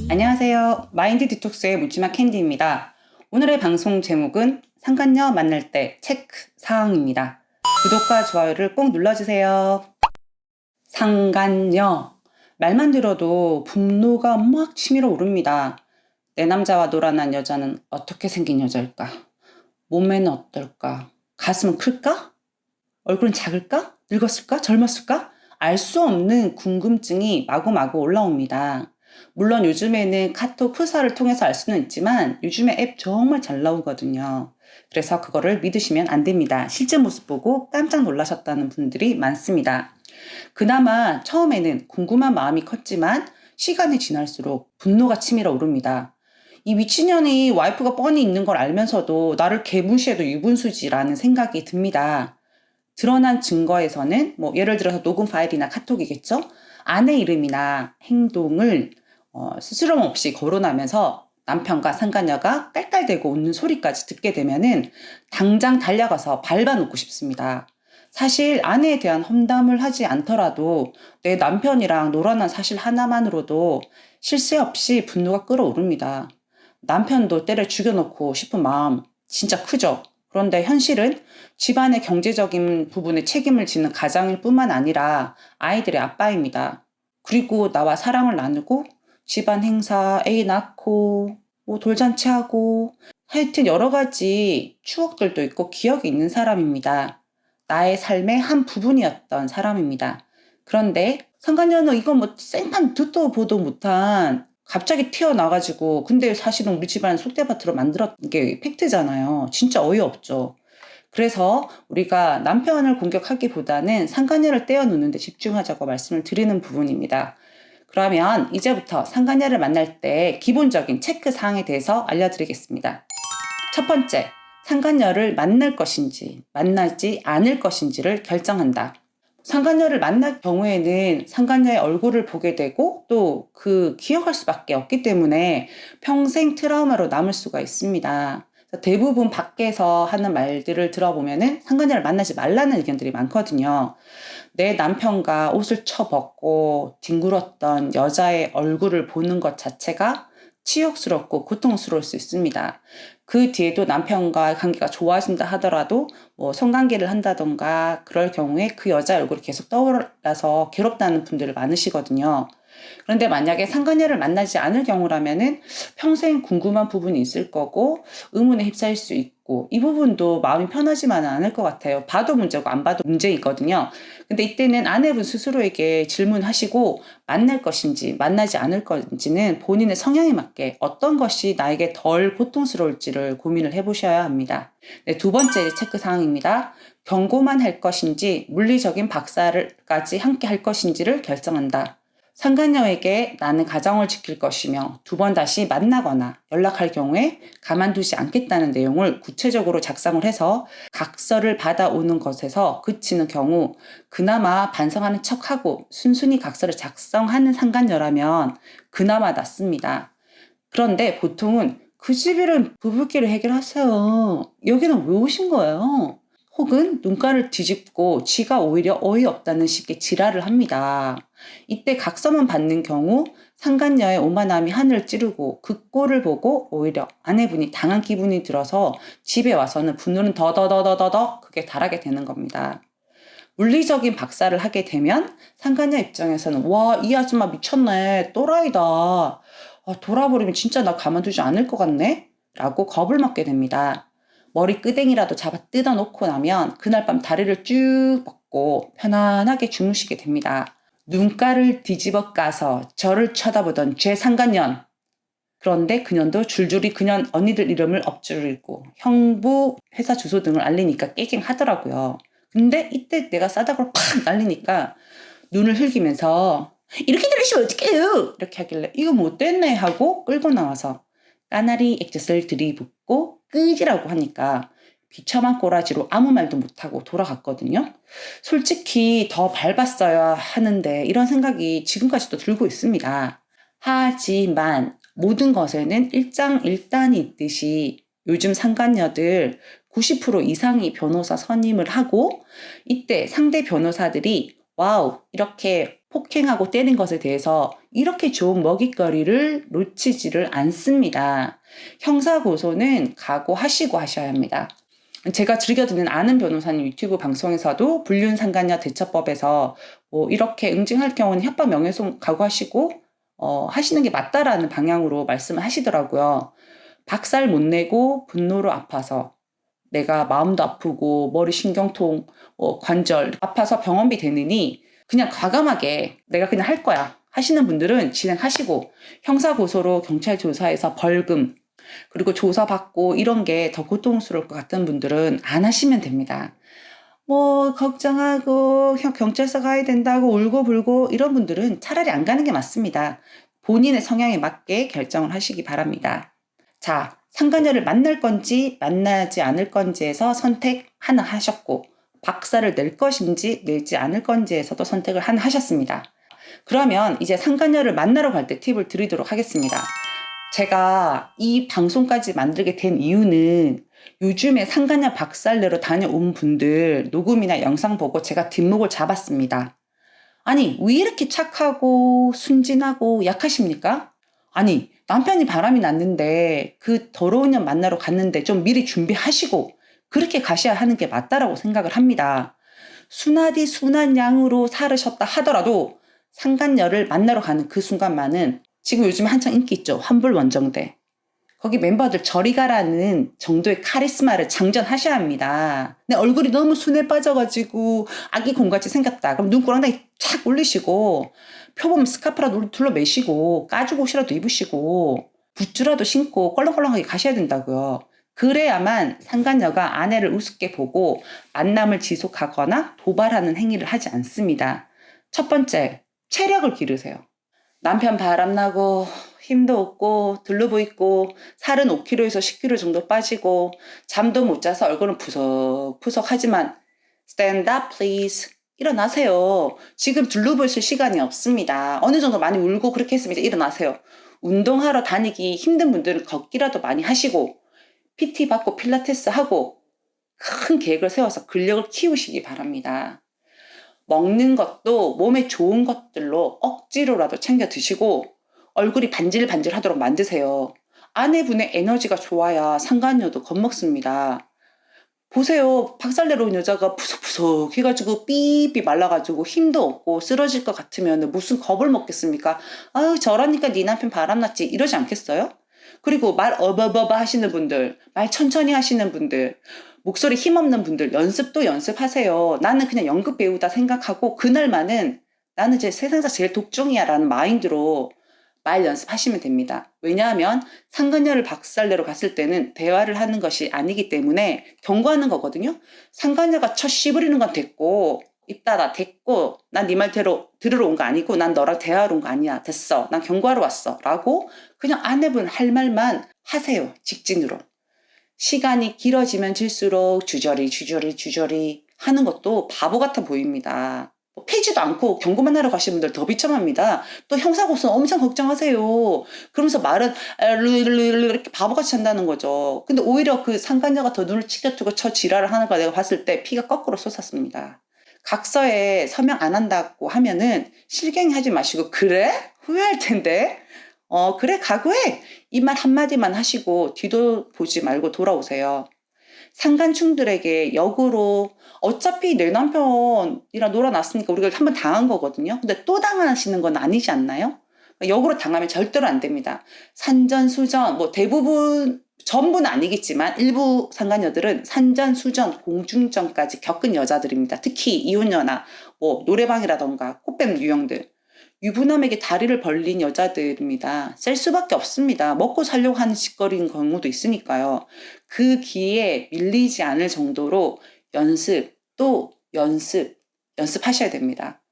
안녕하세요. 마인드 디톡스의 묻지마 캔디입니다. 오늘의 방송 제목은 상간녀 만날 때 체크 사항입니다. 구독과 좋아요를 꼭 눌러주세요. 상간녀. 말만 들어도 분노가 막 치밀어 오릅니다. 내 남자와 놀아난 여자는 어떻게 생긴 여자일까? 몸매는 어떨까? 가슴은 클까? 얼굴은 작을까? 늙었을까? 젊었을까? 알 수 없는 궁금증이 마구마구 올라옵니다. 물론 요즘에는 카톡 프사를 통해서 알 수는 있지만 요즘에 앱 정말 잘 나오거든요. 그래서 그거를 믿으시면 안 됩니다. 실제 모습 보고 깜짝 놀라셨다는 분들이 많습니다. 그나마 처음에는 궁금한 마음이 컸지만 시간이 지날수록 분노가 치밀어 오릅니다. 이 미친년이 와이프가 뻔히 있는 걸 알면서도 나를 개무시해도 유분수지라는 생각이 듭니다. 드러난 증거에서는 예를 들어서 녹음 파일이나 카톡이겠죠? 아내 이름이나 행동을 스스럼 없이 거론하면서 남편과 상간녀가 깔깔대고 웃는 소리까지 듣게 되면은 당장 달려가서 밟아놓고 싶습니다. 사실 아내에 대한 험담을 하지 않더라도 내 남편이랑 놀아난 사실 하나만으로도 쉴 새 없이 분노가 끓어오릅니다. 남편도 때려 죽여놓고 싶은 마음 진짜 크죠? 그런데 현실은 집안의 경제적인 부분에 책임을 지는 가장일 뿐만 아니라 아이들의 아빠입니다. 그리고 나와 사랑을 나누고 집안 행사, 애 낳고 돌잔치하고 하여튼 여러 가지 추억들도 있고 기억이 있는 사람입니다. 나의 삶의 한 부분이었던 사람입니다. 그런데 상간녀는 이건 생판 듣도 보도 못한 갑자기 튀어나와가지고 근데 사실은 우리 집안 속대밭으로 만들었던 게 팩트잖아요. 진짜 어이없죠. 그래서 우리가 남편을 공격하기보다는 상간녀를 떼어놓는 데 집중하자고 말씀을 드리는 부분입니다. 그러면 이제부터 상간녀를 만날 때 기본적인 체크사항에 대해서 알려드리겠습니다. 첫 번째, 상간녀를 만날 것인지 만나지 않을 것인지를 결정한다. 상간녀를 만날 경우에는 상간녀의 얼굴을 보게 되고 또 기억할 수밖에 없기 때문에 평생 트라우마로 남을 수가 있습니다. 대부분 밖에서 하는 말들을 들어보면은 상간녀를 만나지 말라는 의견들이 많거든요. 내 남편과 옷을 쳐벗고 뒹굴었던 여자의 얼굴을 보는 것 자체가 치욕스럽고 고통스러울 수 있습니다. 그 뒤에도 남편과 관계가 좋아진다 하더라도 성관계를 한다던가 그럴 경우에 그 여자의 얼굴이 계속 떠올라서 괴롭다는 분들이 많으시거든요. 그런데 만약에 상간녀를 만나지 않을 경우라면은 평생 궁금한 부분이 있을 거고 의문에 휩싸일 수 있고 이 부분도 마음이 편하지만은 않을 것 같아요. 봐도 문제고 안 봐도 문제이거든요. 근데 이때는 아내분 스스로에게 질문하시고 만날 것인지 만나지 않을 건지는 본인의 성향에 맞게 어떤 것이 나에게 덜 고통스러울지를 고민을 해보셔야 합니다. 네, 두 번째 체크사항입니다. 경고만 할 것인지 물리적인 박살까지 함께 할 것인지를 결정한다. 상간녀에게 나는 가정을 지킬 것이며 두 번 다시 만나거나 연락할 경우에 가만두지 않겠다는 내용을 구체적으로 작성을 해서 각서를 받아오는 것에서 그치는 경우 그나마 반성하는 척하고 순순히 각서를 작성하는 상간녀라면 그나마 낫습니다. 그런데 보통은 그 집일은 부부끼리 해결하세요. 여기는 왜 오신 거예요? 혹은 눈가를 뒤집고 지가 오히려 어이없다는 식의 지랄을 합니다. 이때 각서만 받는 경우 상간녀의 오만함이 하늘을 찌르고 그 꼴을 보고 오히려 아내분이 당한 기분이 들어서 집에 와서는 분노는 더더더더더 크게 달하게 되는 겁니다. 물리적인 박살을 하게 되면 상간녀 입장에서는 와, 이 아줌마 미쳤네, 또라이다, 돌아버리면 진짜 나 가만두지 않을 것 같네? 라고 겁을 먹게 됩니다. 머리 끄댕이라도 잡아 뜯어놓고 나면 그날 밤 다리를 쭉 뻗고 편안하게 주무시게 됩니다. 눈가를 뒤집어 까서 저를 쳐다보던 제 상간년. 그런데 그년도 줄줄이 그년 언니들 이름을 엎주르고 형부 회사 주소 등을 알리니까 깨갱하더라고요. 근데 이때 내가 싸다구를 팍 날리니까 눈을 흘기면서 이렇게 들리시면 어떡해요? 이렇게 하길래 이거 못됐네 하고 끌고 나와서 까나리 액젓을 들이붓고 끄지라고 하니까 비참한 꼬라지로 아무 말도 못하고 돌아갔거든요. 솔직히 더 밟았어야 하는데 이런 생각이 지금까지도 들고 있습니다. 하지만 모든 것에는 일장일단이 있듯이 요즘 상간녀들 90% 이상이 변호사 선임을 하고 이때 상대 변호사들이 와우, 이렇게 폭행하고 때린 것에 대해서 이렇게 좋은 먹잇거리를 놓치지를 않습니다. 형사고소는 각오하시고 하셔야 합니다. 제가 즐겨 듣는 아는 변호사님 유튜브 방송에서도 불륜상간녀 대처법에서 뭐 이렇게 응징할 경우는 협박 명예훼손 각오하시고 하시는 게 맞다라는 방향으로 말씀을 하시더라고요. 박살 못 내고 분노로 아파서 내가 마음도 아프고 머리 신경통, 관절 아파서 병원비 되느니 그냥 과감하게 내가 그냥 할 거야 하시는 분들은 진행하시고 형사고소로 경찰 조사해서 벌금 그리고 조사받고 이런 게 더 고통스러울 것 같은 분들은 안 하시면 됩니다. 뭐 걱정하고 경찰서 가야 된다고 울고불고 이런 분들은 차라리 안 가는 게 맞습니다. 본인의 성향에 맞게 결정을 하시기 바랍니다. 자, 상간녀를 만날 건지 만나지 않을 건지에서 선택 하나 하셨고 박살을 낼 것인지 내지 않을 건지에서도 선택을 하나 하셨습니다. 그러면 이제 상간녀를 만나러 갈 때 팁을 드리도록 하겠습니다. 제가 이 방송까지 만들게 된 이유는 요즘에 상간녀 박살내러 다녀온 분들 녹음이나 영상 보고 제가 뒷목을 잡았습니다. 아니, 왜 이렇게 착하고 순진하고 약하십니까? 아니, 남편이 바람이 났는데 그 더러운 년 만나러 갔는데 좀 미리 준비하시고 그렇게 가셔야 하는 게 맞다라고 생각을 합니다. 순하디 순한 양으로 살으셨다 하더라도 상간녀를 만나러 가는 그 순간만은 지금 요즘 한창 인기 있죠. 환불원정대. 거기 멤버들 저리 가라는 정도의 카리스마를 장전하셔야 합니다. 근데 얼굴이 너무 순해 빠져가지고 아기 곰같이 생겼다. 그럼 눈꼬랑다리 착 올리시고 표범 스카프라도 둘러매시고 까죽 옷이라도 입으시고 굿즈라도 신고 껄렁껄렁하게 가셔야 된다고요. 그래야만 상간녀가 아내를 우습게 보고 만남을 지속하거나 도발하는 행위를 하지 않습니다. 첫 번째, 체력을 기르세요. 남편 바람나고 힘도 없고 들르보 있고 살은 5kg에서 10kg 정도 빠지고 잠도 못 자서 얼굴은 푸석푸석하지만 stand up please 일어나세요. 지금 둘러보 있을 시간이 없습니다. 어느 정도 많이 울고 그렇게 했으면 이제 일어나세요. 운동하러 다니기 힘든 분들은 걷기라도 많이 하시고 PT 받고 필라테스 하고 큰 계획을 세워서 근력을 키우시기 바랍니다. 먹는 것도 몸에 좋은 것들로 억지로라도 챙겨 드시고 얼굴이 반질반질 하도록 만드세요. 아내분의 에너지가 좋아야 상간녀도 겁먹습니다. 보세요. 박살내러 온 여자가 푸석푸석 해가지고 삐삐 말라가지고 힘도 없고 쓰러질 것 같으면 무슨 겁을 먹겠습니까? 아유 저러니까 네 남편 바람났지 이러지 않겠어요? 그리고 말 어버버버 하시는 분들, 말 천천히 하시는 분들, 목소리 힘없는 분들 연습도 연습하세요. 나는 그냥 연극 배우다 생각하고 그날만은 나는 제 세상에서 제일 독종이야 라는 마인드로 말 연습하시면 됩니다. 왜냐하면 상간녀를 박살내러 갔을 때는 대화를 하는 것이 아니기 때문에 경고하는 거거든요. 상간녀가 첫 씨부리는 건 됐고 입 닫아 됐고 난 네 말대로 들으러 온 거 아니고 난 너랑 대화하러 온 거 아니야. 됐어. 난 경고하러 왔어. 라고 그냥 아내분 할 말만 하세요. 직진으로. 시간이 길어지면 질수록 주저리 하는 것도 바보 같아 보입니다. 패지도 않고 경고만 하러 가시는 분들 더 비참합니다. 또 형사고소 엄청 걱정하세요. 그러면서 말은 이렇게 바보같이 한다는 거죠. 근데 오히려 그 상간녀가 더 눈을 치켜뜨고 저 지랄을 하는 거 내가 봤을 때 피가 거꾸로 솟았습니다. 각서에 서명 안 한다고 하면은 실갱이 하지 마시고 그래? 후회할 텐데 그래 각오해 이 말 한마디만 하시고 뒤도 보지 말고 돌아오세요. 상간충들에게 역으로 어차피 내 남편이랑 놀아놨으니까 우리가 한번 당한 거거든요. 근데 또 당하시는 건 아니지 않나요? 역으로 당하면 절대로 안 됩니다. 산전수전 뭐 대부분 전부는 아니겠지만 일부 상간녀들은 산전수전 공중전까지 겪은 여자들입니다. 특히 이혼녀나 뭐 노래방이라던가 꽃뱀 유형들 유부남에게 다리를 벌린 여자들입니다. 셀 수밖에 없습니다. 먹고 살려고 하는 짓거리인 경우도 있으니까요. 그 기회에 밀리지 않을 정도로 또 연습하셔야 됩니다.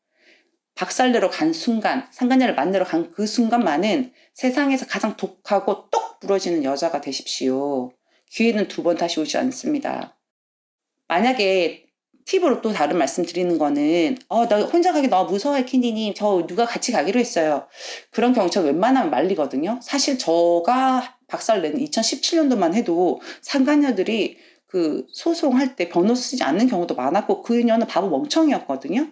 박살내러 간 순간, 상간녀를 만나러 간 그 순간만은 세상에서 가장 독하고 똑 부러지는 여자가 되십시오. 기회는 두 번 다시 오지 않습니다. 만약에 팁으로 또 다른 말씀 드리는 거는 나 혼자 가기 너무 무서워요 캔디님. 저 누가 같이 가기로 했어요. 그런 경우 저 웬만하면 말리거든요. 사실 저가 박살낸 2017년도만 해도 상간녀들이 그 소송할 때 변호사 쓰지 않는 경우도 많았고 그녀는 바보 멍청이었거든요.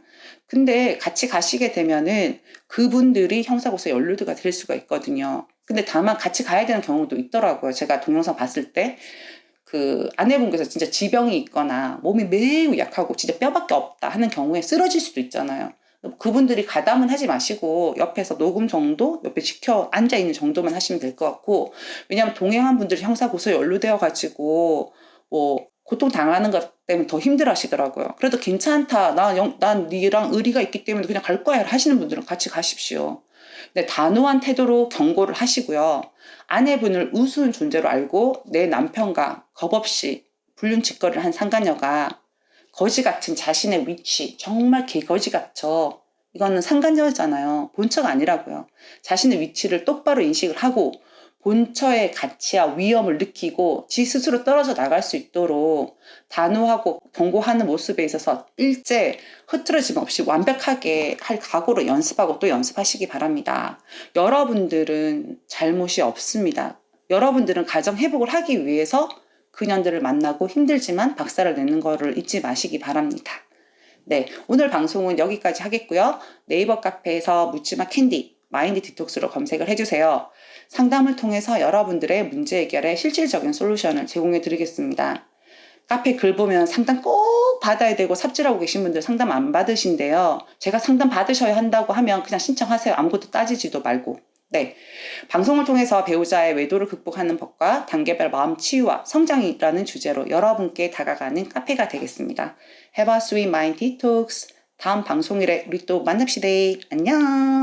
근데 같이 가시게 되면은 그분들이 형사고소 연루가 될 수가 있거든요. 근데 다만 같이 가야 되는 경우도 있더라고요. 제가 동영상 봤을 때 그 아내분께서 진짜 지병이 있거나 몸이 매우 약하고 진짜 뼈밖에 없다 하는 경우에 쓰러질 수도 있잖아요. 그분들이 가담은 하지 마시고 옆에서 녹음 정도 옆에 지켜 앉아 있는 정도만 하시면 될 것 같고, 왜냐하면 동행한 분들이 형사고소에 연루되어 가지고 뭐 고통 당하는 것 때문에 더 힘들어 하시더라고요. 그래도 괜찮다, 난 니랑 의리가 있기 때문에 그냥 갈 거야 하시는 분들은 같이 가십시오. 근데 단호한 태도로 경고를 하시고요. 아내분을 우스운 존재로 알고 내 남편과 겁없이 불륜치거리를 한 상간녀가 거지 같은 자신의 위치, 정말 개거지 같죠. 이거는 상간녀잖아요. 본처가 아니라고요. 자신의 위치를 똑바로 인식을 하고 본처의 가치와 위험을 느끼고 지 스스로 떨어져 나갈 수 있도록 단호하고 경고하는 모습에 있어서 일제 흐트러짐 없이 완벽하게 할 각오로 연습하고 또 연습하시기 바랍니다. 여러분들은 잘못이 없습니다. 여러분들은 가정 회복을 하기 위해서 그년들을 만나고 힘들지만 박살을 내는 거를 잊지 마시기 바랍니다. 네, 오늘 방송은 여기까지 하겠고요. 네이버 카페에서 묻지마 캔디 마인드 디톡스로 검색을 해주세요. 상담을 통해서 여러분들의 문제 해결에 실질적인 솔루션을 제공해 드리겠습니다. 카페 글 보면 상담 꼭 받아야 되고 삽질하고 계신 분들 상담 안 받으신데요. 제가 상담 받으셔야 한다고 하면 그냥 신청하세요. 아무것도 따지지도 말고. 네, 방송을 통해서 배우자의 외도를 극복하는 법과 단계별 마음 치유와 성장이라는 주제로 여러분께 다가가는 카페가 되겠습니다. Have a sweet mind detox. 다음 방송일에 우리 또 만납시다. 안녕.